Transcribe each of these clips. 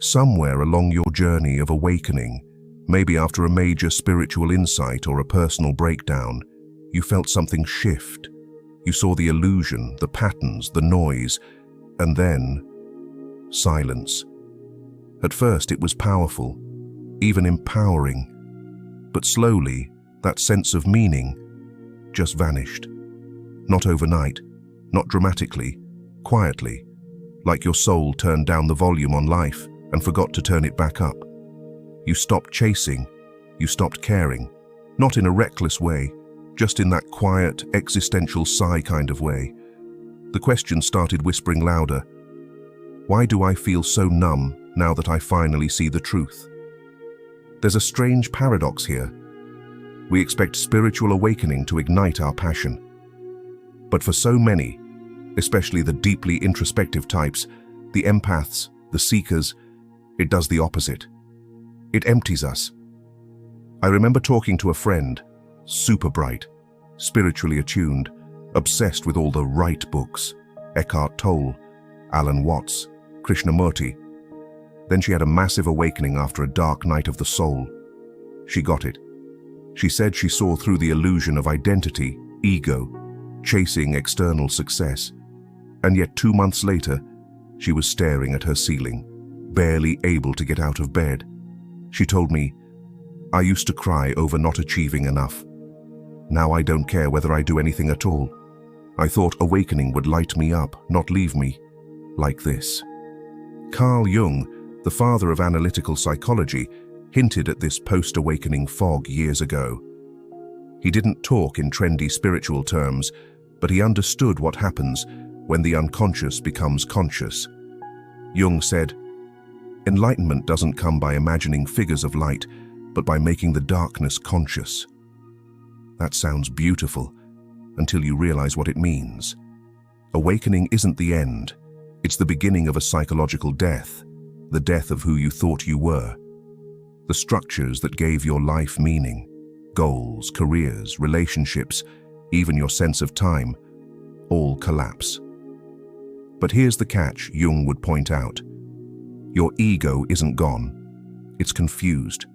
Somewhere along your journey of awakening, maybe after a major spiritual insight or a personal breakdown, you felt something shift. You saw the illusion, the patterns, the noise, and then silence. At first it was powerful, even empowering, but slowly that sense of meaning just vanished. Not overnight, not dramatically, quietly, like your soul turned down the volume on life and forgot to turn it back up. You stopped chasing, you stopped caring, not in a reckless way, just in that quiet, existential sigh kind of way. The question started whispering louder. Why do I feel so numb now that I finally see the truth? There's a strange paradox here. We expect spiritual awakening to ignite our passion. But for so many, especially the deeply introspective types, the empaths, the seekers, it does the opposite. It empties us. I remember talking to a friend, super bright, spiritually attuned, obsessed with all the right books, Eckhart Tolle, Alan Watts, Krishnamurti. Then she had a massive awakening after a dark night of the soul. She got it. She said she saw through the illusion of identity, ego, chasing external success. And yet 2 months later, she was staring at her ceiling, barely able to get out of bed. She told me, "I used to cry over not achieving enough. Now I don't care whether I do anything at all. I thought awakening would light me up, not leave me like this." Carl Jung, the father of analytical psychology, hinted at this post-awakening fog years ago. He didn't talk in trendy spiritual terms, but he understood what happens when the unconscious becomes conscious. Jung said, "Enlightenment doesn't come by imagining figures of light, but by making the darkness conscious." That sounds beautiful, until you realize what it means. Awakening isn't the end. It's the beginning of a psychological death, the death of who you thought you were. The structures that gave your life meaning, goals, careers, relationships, even your sense of time, all collapse. But here's the catch Jung would point out. Your ego isn't gone. It's confused.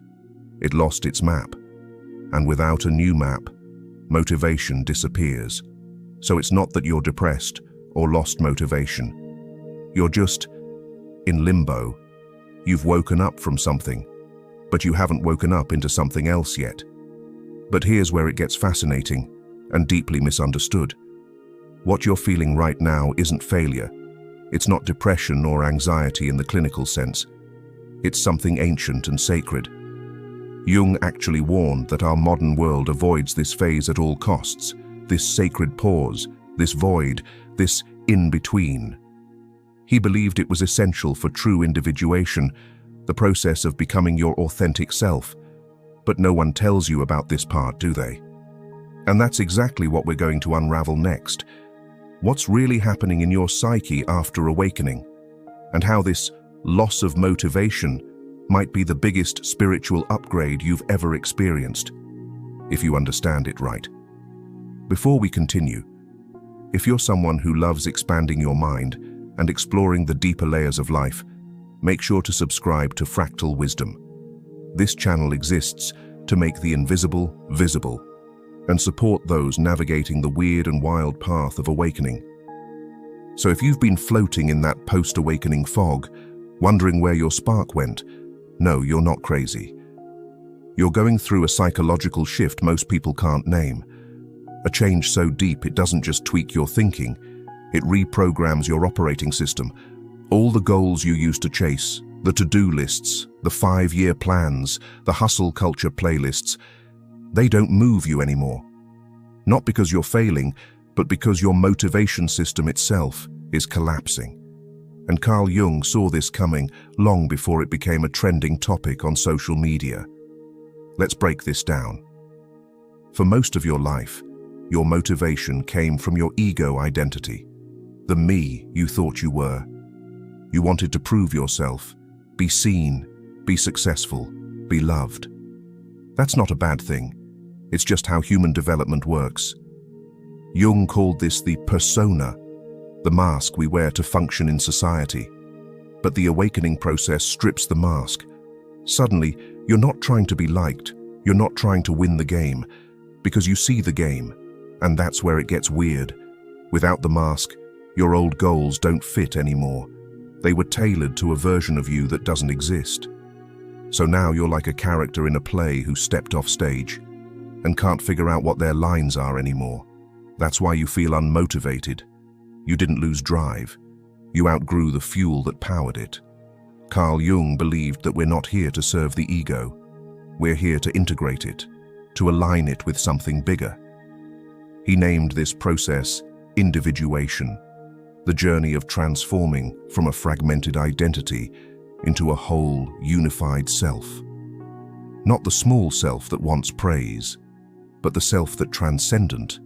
It lost its map. And without a new map, motivation disappears. So it's not that you're depressed or lost motivation. You're just in limbo. You've woken up from something, but you haven't woken up into something else yet. But here's where it gets fascinating and deeply misunderstood. What you're feeling right now isn't failure. It's not depression or anxiety in the clinical sense. It's something ancient and sacred. Jung actually warned that our modern world avoids this phase at all costs, this sacred pause, this void, this in-between. He believed it was essential for true individuation, the process of becoming your authentic self. But no one tells you about this part, do they? And that's exactly what we're going to unravel next. What's really happening in your psyche after awakening, and how this loss of motivation might be the biggest spiritual upgrade you've ever experienced, if you understand it right. Before we continue, if you're someone who loves expanding your mind and exploring the deeper layers of life, make sure to subscribe to Fractal Wisdom. This channel exists to make the invisible visible and support those navigating the weird and wild path of awakening. So if you've been floating in that post-awakening fog, wondering where your spark went, no, you're not crazy. You're going through a psychological shift most people can't name. A change so deep it doesn't just tweak your thinking, it reprograms your operating system. All the goals you used to chase, the to-do lists, the 5-year plans, the hustle culture playlists, they don't move you anymore. Not because you're failing, but because your motivation system itself is collapsing. And Carl Jung saw this coming long before it became a trending topic on social media. Let's break this down. For most of your life, your motivation came from your ego identity, the me you thought you were. You wanted to prove yourself, be seen, be successful, be loved. That's not a bad thing. It's just how human development works. Jung called this the persona, the mask we wear to function in society. But the awakening process strips the mask. Suddenly, you're not trying to be liked, you're not trying to win the game, because you see the game, and that's where it gets weird. Without the mask, your old goals don't fit anymore. They were tailored to a version of you that doesn't exist. So now you're like a character in a play who stepped off stage and can't figure out what their lines are anymore. That's why you feel unmotivated. You didn't lose drive. You outgrew the fuel that powered it. Carl Jung believed that we're not here to serve the ego. We're here to integrate it, to align it with something bigger. He named this process individuation, the journey of transforming from a fragmented identity into a whole, unified self. Not the small self that wants praise, but the self that transcendent,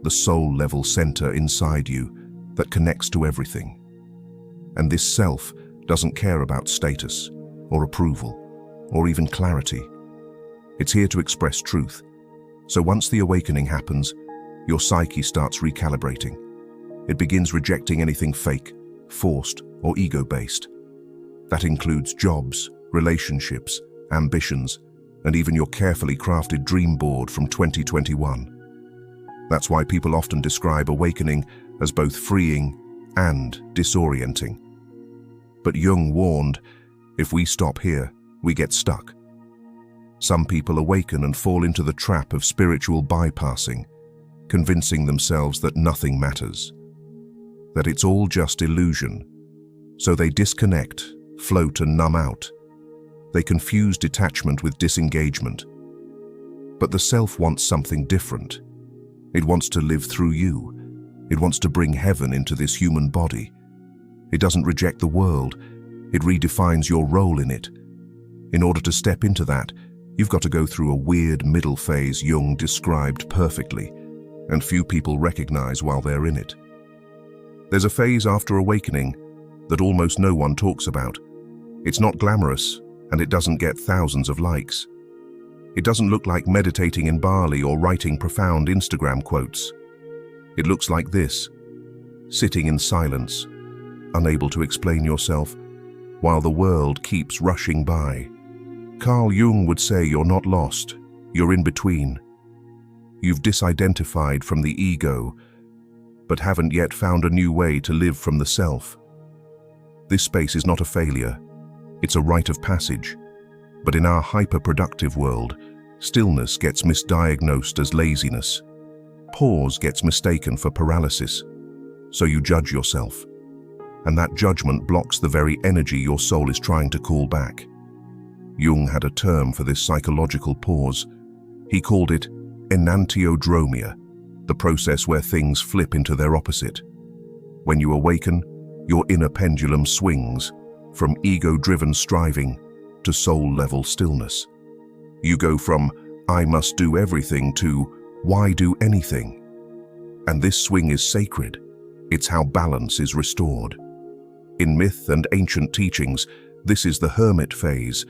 the soul-level center inside you that connects to everything. And this self doesn't care about status or approval or even clarity. It's here to express truth. So once the awakening happens, your psyche starts recalibrating. It begins rejecting anything fake, forced, or ego-based. That includes jobs, relationships, ambitions, and even your carefully crafted dream board from 2021. That's why people often describe awakening as both freeing and disorienting. But Jung warned, if we stop here, we get stuck. Some people awaken and fall into the trap of spiritual bypassing, convincing themselves that nothing matters, that it's all just illusion. So they disconnect, float and numb out. They confuse detachment with disengagement. But the self wants something different. It wants to live through you. It wants to bring heaven into this human body. It doesn't reject the world. It redefines your role in it. In order to step into that, you've got to go through a weird middle phase Jung described perfectly, and few people recognize while they're in it. There's a phase after awakening that almost no one talks about. It's not glamorous, and it doesn't get thousands of likes. It doesn't look like meditating in Bali or writing profound Instagram quotes. It looks like this: sitting in silence, unable to explain yourself, while the world keeps rushing by. Carl Jung would say you're not lost, you're in between. You've disidentified from the ego, but haven't yet found a new way to live from the self. This space is not a failure, it's a rite of passage. But in our hyper-productive world, stillness gets misdiagnosed as laziness. Pause gets mistaken for paralysis. So you judge yourself. And that judgment blocks the very energy your soul is trying to call back. Jung had a term for this psychological pause. He called it enantiodromia, the process where things flip into their opposite. When you awaken, your inner pendulum swings from ego-driven striving to soul-level stillness. You go from, I must do everything, to, why do anything? And this swing is sacred. It's how balance is restored. In myth and ancient teachings, this is the hermit phase,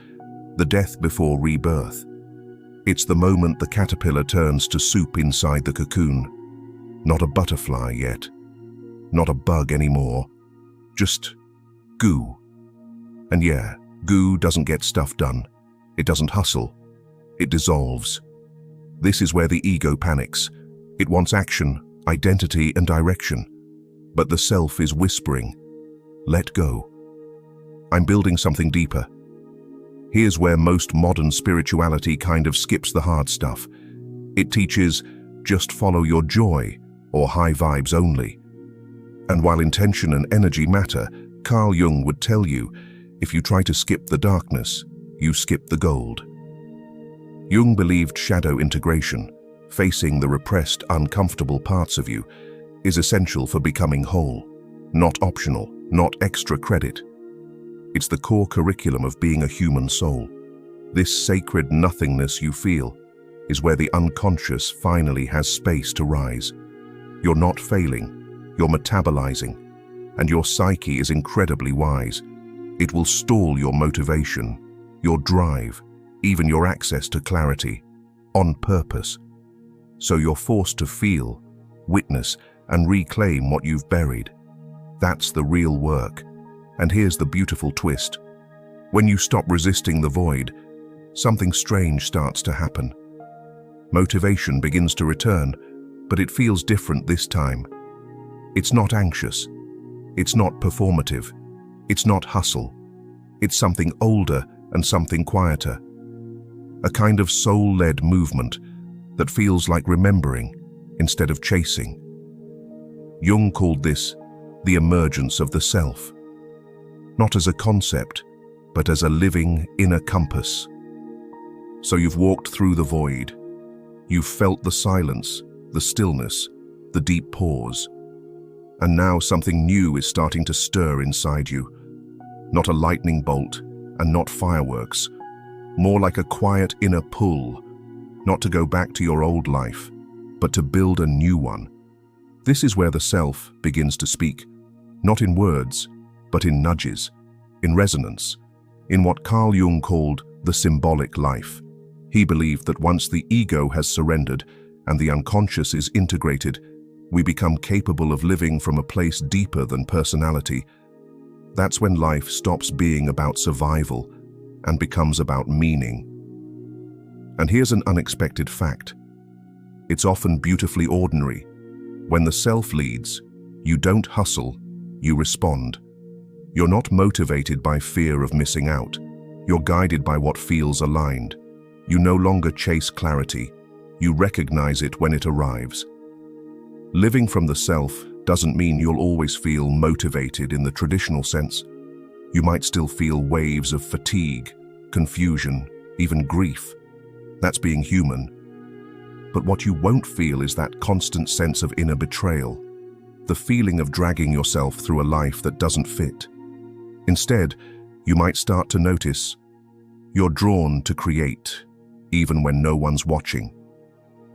the death before rebirth. It's the moment the caterpillar turns to soup inside the cocoon. Not a butterfly yet. Not a bug anymore. Just goo. And yeah, goo doesn't get stuff done. It doesn't hustle. It dissolves. This is where the ego panics. It wants action, identity, and direction. But the self is whispering, let go. I'm building something deeper. Here's where most modern spirituality kind of skips the hard stuff. It teaches, just follow your joy, or high vibes only. And while intention and energy matter, Carl Jung would tell you, if you try to skip the darkness, you skip the gold. Jung believed shadow integration, facing the repressed, uncomfortable parts of you, is essential for becoming whole, not optional, not extra credit. It's the core curriculum of being a human soul. This sacred nothingness you feel is where the unconscious finally has space to rise. You're not failing, you're metabolizing, and your psyche is incredibly wise. It will stall your motivation, your drive, even your access to clarity, on purpose. So you're forced to feel, witness, and reclaim what you've buried. That's the real work. And here's the beautiful twist. When you stop resisting the void, something strange starts to happen. Motivation begins to return, but it feels different this time. It's not anxious. It's not performative. It's not hustle. It's something older and something quieter. A kind of soul-led movement that feels like remembering instead of chasing. Jung called this the emergence of the self. Not as a concept, but as a living inner compass. So you've walked through the void. You've felt the silence, the stillness, the deep pause. And now something new is starting to stir inside you. Not a lightning bolt and not fireworks. More like a quiet inner pull. Not to go back to your old life, but to build a new one. This is where the self begins to speak. Not in words, but in nudges, in resonance, in what Carl Jung called the symbolic life. He believed that once the ego has surrendered and the unconscious is integrated, we become capable of living from a place deeper than personality. That's when life stops being about survival and becomes about meaning. And here's an unexpected fact. It's often beautifully ordinary. When the self leads, you don't hustle, you respond. You're not motivated by fear of missing out. You're guided by what feels aligned. You no longer chase clarity. You recognize it when it arrives. Living from the self doesn't mean you'll always feel motivated in the traditional sense. You might still feel waves of fatigue, confusion, even grief. That's being human. But what you won't feel is that constant sense of inner betrayal, the feeling of dragging yourself through a life that doesn't fit. Instead, you might start to notice you're drawn to create, even when no one's watching.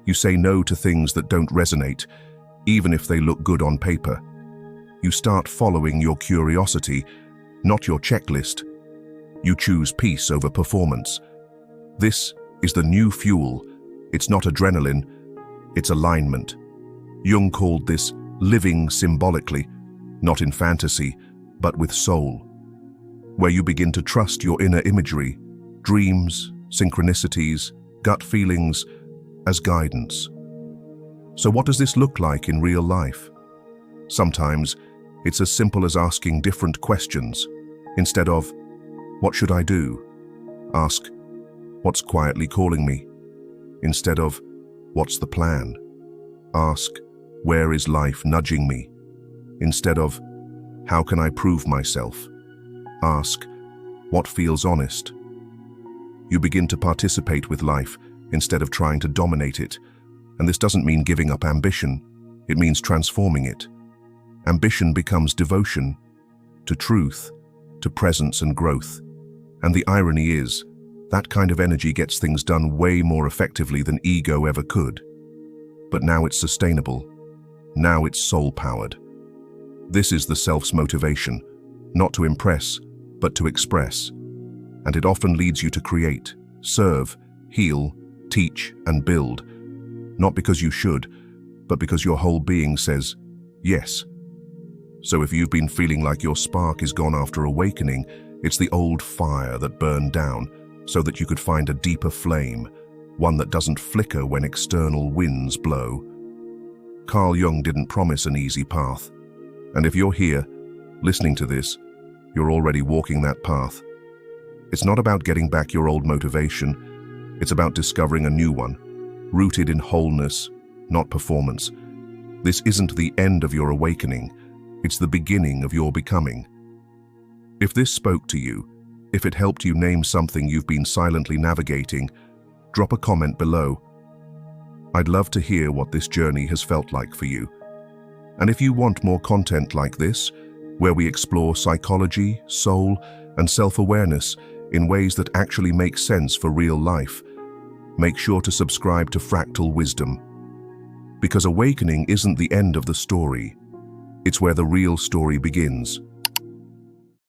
You say no to things that don't resonate, even if they look good on paper. You start following your curiosity, not your checklist. You choose peace over performance. This is the new fuel. It's not adrenaline, it's alignment. Jung called this living symbolically, not in fantasy, but with soul, where you begin to trust your inner imagery, dreams, synchronicities, gut feelings, as guidance. So what does this look like in real life? Sometimes it's as simple as asking different questions. Instead of, "What should I do?" Ask, "What's quietly calling me?" Instead of, "What's the plan?" Ask, "Where is life nudging me?" Instead of, "How can I prove myself?" Ask, "What feels honest?" You begin to participate with life instead of trying to dominate it. And this doesn't mean giving up ambition, it means transforming it. Ambition becomes devotion to truth, to presence and growth. And the irony is, that kind of energy gets things done way more effectively than ego ever could. But now it's sustainable. Now it's soul-powered. This is the self's motivation, not to impress, but to express. And it often leads you to create, serve, heal, teach, and build. Not because you should, but because your whole being says, yes. So if you've been feeling like your spark is gone after awakening, it's the old fire that burned down so that you could find a deeper flame, one that doesn't flicker when external winds blow. Carl Jung didn't promise an easy path. And if you're here, listening to this, you're already walking that path. It's not about getting back your old motivation. It's about discovering a new one, rooted in wholeness, not performance. This isn't the end of your awakening. It's the beginning of your becoming. If this spoke to you, if it helped you name something you've been silently navigating, drop a comment below. I'd love to hear what this journey has felt like for you. And if you want more content like this, where we explore psychology, soul, and self-awareness in ways that actually make sense for real life, make sure to subscribe to Fractal Wisdom. Because awakening isn't the end of the story. It's where the real story begins.